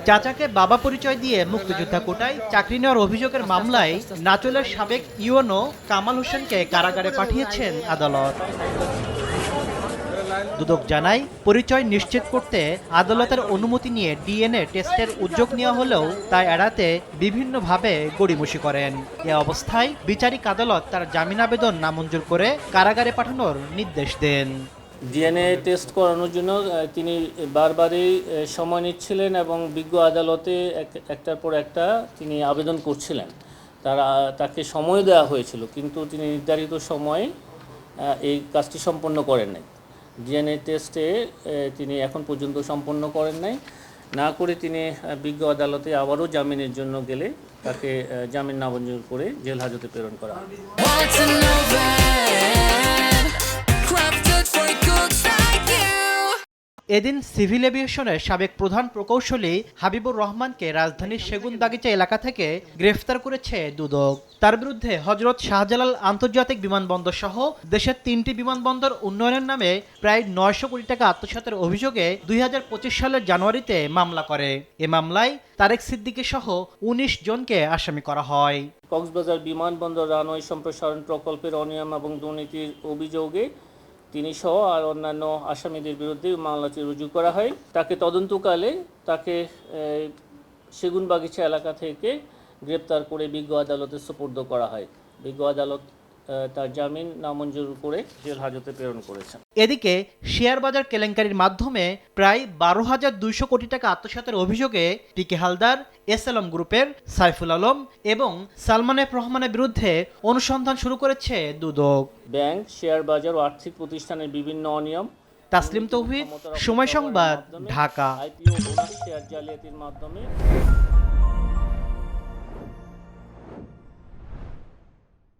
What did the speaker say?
চাচাকে বাবা পরিচয় দিয়ে মুক্তিযোদ্ধা কোটায় চাকরি নেওয়ার অভিযোগের মামলায় নাচলের সাবেক ইউএনও কামাল হোসেনকে কারাগারে পাঠিয়েছেন আদালত। দুদক জানায়, পরিচয় নিশ্চিত করতে আদালতের অনুমতি নিয়ে ডিএনএ টেস্টের উদ্যোগ নেওয়া হলেও তা এড়াতে বিভিন্নভাবে গড়িমসি করেন। এ অবস্থায় বিচারিক আদালত তার জামিন আবেদন নামঞ্জুর করে কারাগারে পাঠানোর নির্দেশ দেন। ডিএনএ টেস্ট করানোর জন্য তিনি বারবারই সময় নিচ্ছিলেন এবং বিজ্ঞ আদালতে একটার পর একটা তিনি আবেদন করছিলেন। তাকে সময় দেওয়া হয়েছিল, কিন্তু তিনি নির্ধারিত সময়ে এই কাজটি সম্পন্ন করেন নাই। ডিএনএ টেস্টে তিনি এখন পর্যন্ত সম্পন্ন করেন নাই। না করে তিনি বিজ্ঞ আদালতে আবারও জামিনের জন্য গেলে তাকে জামিন নামঞ্জুর করে জেল হাজতে প্রেরণ করা হয়। এদিন সিভিল এভিয়েশনের সাবেক প্রধান প্রকৌশলী হাবিবুর রহমানকে রাজধানীর সেগুনবাগিচা এলাকা থেকে গ্রেফতার করেছে দুদক। তার বিরুদ্ধে হযরত শাহজালাল আন্তর্জাতিক বিমানবন্দর সহ দেশের 3টি বিমানবন্দর উন্নয়নের নামে প্রায় 900 কোটি টাকা আত্মসাতের অভিযোগে 2025 সালের জানুয়ারিতে মামলা করে। এ মামলায় তারেক সিদ্দিকী সহ 19 জনকে আসামি করা হয়। কক্সবাজার বিমানবন্দর রানওয়ে সম্প্রসারণ প্রকল্পের অনিয়ম এবং দুর্নীতির অভিযোগে তিনি সহ আর অন্যান্য আসামিদের বিরুদ্ধে মামলাটি রুজু করা হয়। তাকে তদন্তকালে তাকে সেগুনবাগিচা এলাকা থেকে গ্রেপ্তার করে বিজ্ঞ আদালতে সোপর্দ করা হয়। বিজ্ঞ আদালত তার জামিন নামঞ্জুর করে জেল হাজতে প্রেরণ করেছেন। এদিকে শেয়ার বাজার কেলেঙ্কারির মাধ্যমে প্রায় 12,200 কোটি টাকা আত্মসাতের অভিযোগে টিকে হালদার, এসএলএম গ্রুপের সাইফুল আলম এবং সালমান এফ রহমানের বিরুদ্ধে অনুসন্ধান শুরু করেছে দুদক। ব্যাংক, শেয়ার বাজার ও আর্থিক প্রতিষ্ঠানের বিভিন্ন অনিয়ম। তাসলিম তৌহিদ, সময় সংবাদ, ঢাকা। আইপিও বোনাস শেয়ার জালিয়াতির মাধ্যমে